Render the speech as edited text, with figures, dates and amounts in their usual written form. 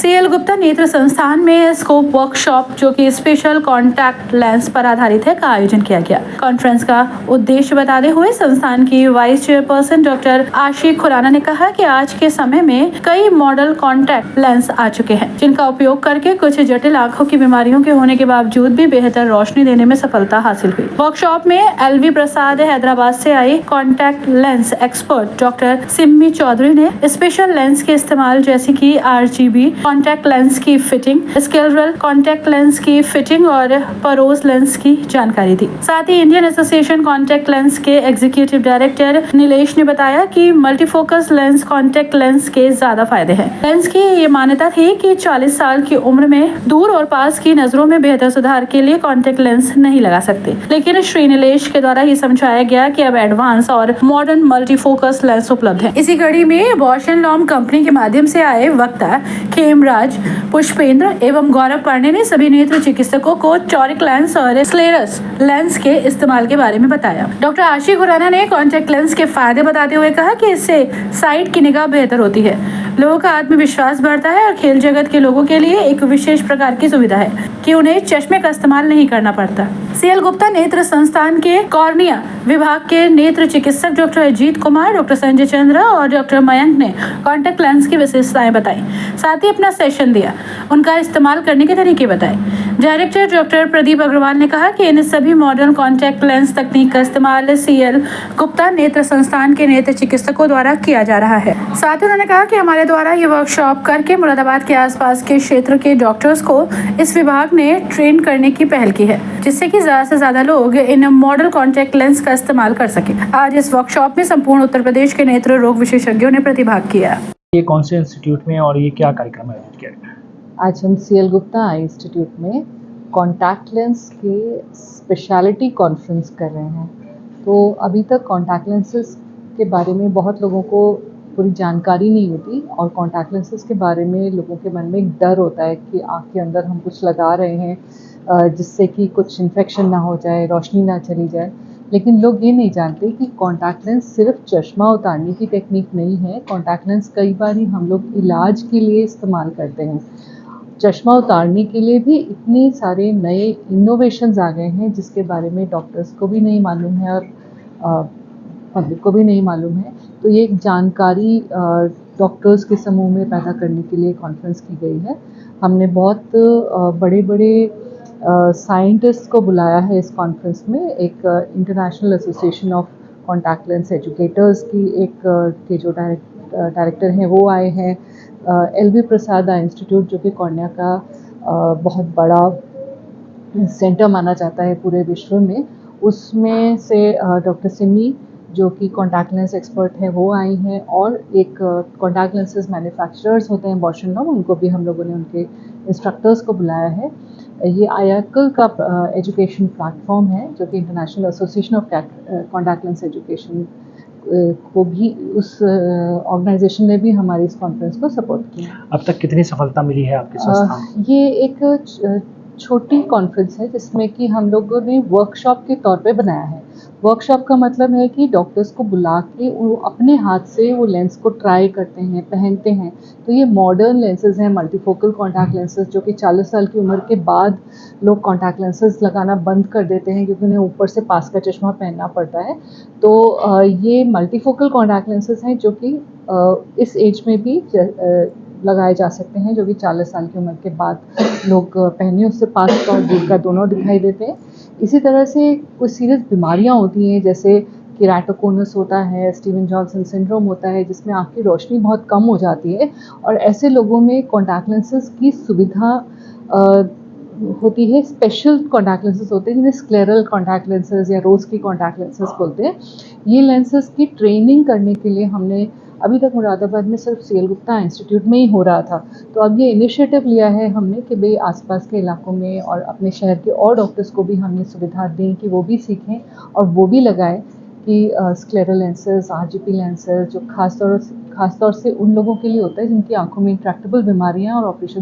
CL Gupta नेत्र संस्थान में स्कोप वर्कशॉप जो कि स्पेशल कॉन्टैक्ट लेंस पर आधारित है का आयोजन किया गया। कॉन्फ्रेंस का उद्देश्य बताते हुए संस्थान की वाइस चेयरपर्सन डॉक्टर आशी खुराना ने कहा कि आज के समय में कई मॉडल कॉन्टैक्ट लेंस आ चुके हैं जिनका उपयोग करके कुछ जटिल आंखों की बीमारियों के होने के बावजूद भी बेहतर रोशनी देने में सफलता हासिल हुई। वर्कशॉप में एलवी प्रसाद हैदराबाद से eye contact lens expert doctor Simmi Chaudhary ने स्पेशल लेंस के इस्तेमाल जैसे कि RGB कॉन्टैक्ट लेंस की फिटिंग, स्केलरल कॉन्टैक्ट लेंस की फिटिंग और परोस लेंस की जानकारी दी। साथ ही इंडियन एसोसिएशन कॉन्टैक्ट लेंस के एग्जीक्यूटिव डायरेक्टर नीलेश ने बताया कि मल्टीफोकस लेंस कॉन्टैक्ट लेंस के ज्यादा फायदे हैं। लेंस की ये मान्यता थी कि 40 साल की उम्र में दूर और पास की नजरों में बेहतर सुधार के लिए कॉन्टैक्ट लेंस नहीं लगा सकते, लेकिन श्री नीलेश के द्वारा ये समझाया गया कि अब एडवांस और मॉडर्न मल्टीफोकस लेंस उपलब्ध है। इसी कड़ी में बॉश एंड लॉम्ब कंपनी के माध्यम से आए वक्ता खेमराज, पुष्पेंद्र एवं गौरव पांडे ने सभी नेत्र चिकित्सकों को चौरिक लेंस और स्क्लेरस लेंस के इस्तेमाल के बारे में बताया। डॉक्टर आशी खुराना ने कॉन्टैक्ट लेंस के फायदे बताते हुए कहा कि इससे साइट की निगाह बेहतर होती है, लोगों का आत्मविश्वास बढ़ता है और खेल जगत के लोगों के लिए एक विशेष प्रकार की सुविधा है कि उन्हें चश्मे का इस्तेमाल नहीं करना पड़ता। सीएल गुप्ता नेत्र संस्थान के कॉर्निया विभाग के नेत्र चिकित्सक डॉक्टर अजीत कुमार, डॉक्टर संजय चंद्र और डॉक्टर मयंक ने कॉन्टैक्ट लेंस की विशेषताएं बताई, साथ ही अपना सेशन दिया, उनका इस्तेमाल करने के तरीके बताए। डायरेक्टर डॉक्टर प्रदीप अग्रवाल ने कहा कि इन सभी मॉडर्न कॉन्टैक्ट लेंस तकनीक का इस्तेमाल सीएल गुप्ता नेत्र संस्थान के नेत्र चिकित्सकों द्वारा किया जा रहा है। साथ ही उन्होंने कहा कि हमारे द्वारा ये वर्कशॉप करके मुरादाबाद के आसपास के क्षेत्र के डॉक्टर्स को इस विभाग ने ट्रेन करने की पहल की है, जिससे कि ज्यादा से ज्यादा लोग इन मॉडल कॉन्टैक्ट लेंस का इस्तेमाल कर सके। आज इस वर्कशॉप में संपूर्ण उत्तर प्रदेश के नेत्र रोग विशेषज्ञों ने प्रतिभाग किया। ये कौन से इंस्टीट्यूट में और ये क्या कार्यक्रम आयोजित किया गया? आज हम सीएल गुप्ता आई इंस्टीट्यूट में कॉन्टैक्ट लेंस के स्पेशलिटी कॉन्फ्रेंस कर रहे हैं। तो अभी तक कॉन्टैक्ट लेंसेज के बारे में बहुत लोगों को पूरी जानकारी नहीं होती और कॉन्टैक्ट लेंसेज के बारे में लोगों के मन में एक डर होता है कि आँख के अंदर हम कुछ लगा रहे हैं जिससे कि कुछ इन्फेक्शन ना हो जाए, रोशनी ना चली जाए। लेकिन लोग ये नहीं जानते कि कॉन्टैक्ट लेंस सिर्फ चश्मा उतारने की टेक्निक नहीं है। कॉन्टैक्ट लेंस कई बार ही हम लोग इलाज के लिए इस्तेमाल करते हैं। चश्मा उतारने के लिए भी इतने सारे नए इनोवेशंस आ गए हैं जिसके बारे में डॉक्टर्स को भी नहीं मालूम है और पब्लिक को भी नहीं मालूम है। तो ये एक जानकारी डॉक्टर्स के समूह में पैदा करने के लिए कॉन्फ्रेंस की गई है। हमने बहुत बड़े बड़े साइंटिस्ट को बुलाया है इस कॉन्फ्रेंस में। एक international association of contact lens educators की एक के जो डायरेक्टर हैं वो आए हैं। एलवी प्रसाद इंस्टीट्यूट जो कि कॉर्निया का बहुत बड़ा सेंटर माना जाता है पूरे विश्व में, उसमें से डॉक्टर सिमी जो कि कॉन्टैक्ट लेंस एक्सपर्ट हैं वो आई हैं और एक कॉन्टैक्ट लेंसेज मैन्युफैक्चरर्स होते हैं बॉश एंड लॉम्ब, उनको भी हम लोगों ने उनके इंस्ट्रक्टर्स को बुलाया है। ये IACL का एजुकेशन प्लेटफॉर्म है जो कि international association of contact lens education को भी उस ऑर्गेनाइजेशन ने भी हमारी इस कॉन्फ्रेंस को सपोर्ट किया। अब तक कितनी सफलता मिली है आपके संस्थान? ये एक छोटी कॉन्फ्रेंस है जिसमें कि हम लोगों ने वर्कशॉप के तौर पे बनाया है। वर्कशॉप का मतलब है कि डॉक्टर्स को बुला के वो अपने हाथ से वो लेंस को ट्राई करते हैं, पहनते हैं। तो ये मॉडर्न लेंसेज हैं, मल्टीफोकल कॉन्टैक्ट लेंसेज, जो कि 40 साल की उम्र के बाद लोग कॉन्टैक्ट लेंसेज लगाना बंद कर देते हैं क्योंकि उन्हें ऊपर से पास का चश्मा पहनना पड़ता है। तो ये मल्टीफोकल कॉन्टैक्ट लेंसेज हैं जो कि इस एज में भी लगाए जा सकते हैं, जो कि 40 साल की उम्र के बाद लोग पहने, उससे पास का और दूर का दोनों दिखाई देते हैं। इसी तरह से कुछ सीरियस बीमारियां होती हैं जैसे केराटोकोनस होता है, स्टीवन जॉनसन सिंड्रोम होता है, जिसमें आँख की रोशनी बहुत कम हो जाती है और ऐसे लोगों में कॉन्टैक्ट लेंसेज की सुविधा होती है। स्पेशल कॉन्टैक्ट लेंसेज होते हैं जिन्हें स्क्लेरल कॉन्टैक्ट लेंसेज या रोज की कॉन्टैक्ट लेंसेज बोलते हैं। ये लेंसेज की ट्रेनिंग करने के लिए हमने अभी तक मुरादाबाद में सिर्फ सीएल गुप्ता इंस्टीट्यूट में ही हो रहा था, तो अब ये इनिशिएटिव लिया है हमने कि भाई आसपास के इलाकों में और अपने शहर के और डॉक्टर्स को भी हमने सुविधा दें कि वो भी सीखें और वो भी लगाएं कि स्क्लेरल लेंसेज, RGB लेंसेज जो खास तौर से उन लोगों के लिए होता है जिनकी आंखों में इंट्रैक्टेबल बीमारियां और ऑपरेशन